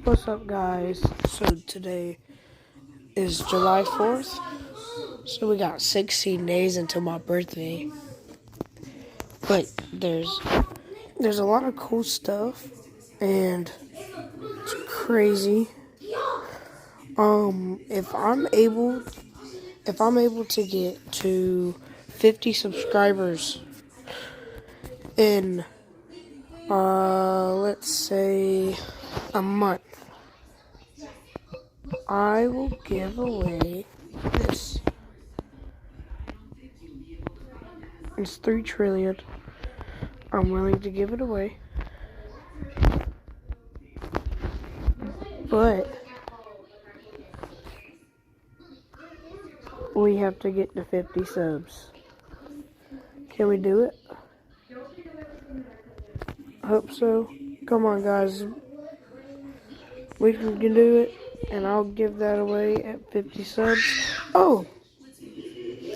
What's up, guys? So today is July 4th, so we got 16 days until my birthday. But there's a lot of cool stuff, and it's crazy. If I'm able to get to 50 subscribers in let's say a month, I will give away this. It's 3 trillion. I'm willing to give it away. But we have to get to 50 subs. Can we do it? Hope so. Come on, guys. We can do it. And I'll give that away at 50 subs. Oh!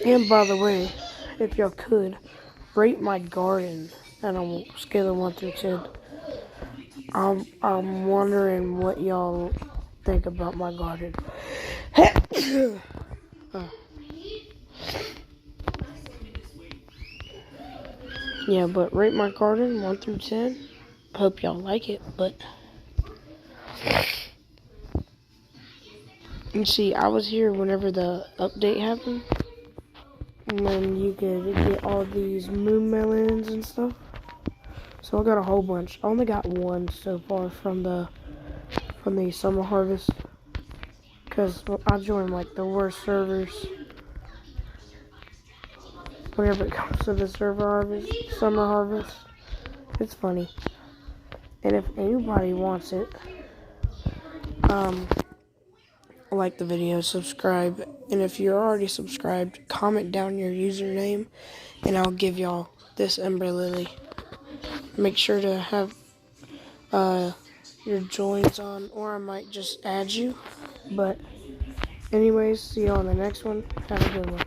And by the way, if y'all could, rate my garden on a scale of 1 through 10. I'm wondering what y'all think about my garden. Yeah, but rate my garden 1 through 10. Hope y'all like it, but you see, I was here whenever the update happened, when you could get all these moon melons and stuff. So I got a whole bunch. I only got one so far from the summer harvest, because I joined like the worst servers whenever it comes to the summer harvest. It's funny. And if anybody wants it, like the video, subscribe, and if you're already subscribed, comment down your username, and I'll give y'all this Ember Lily. Make sure to have your joins on, or I might just add you. But anyways, see you on the next one. Have a good one.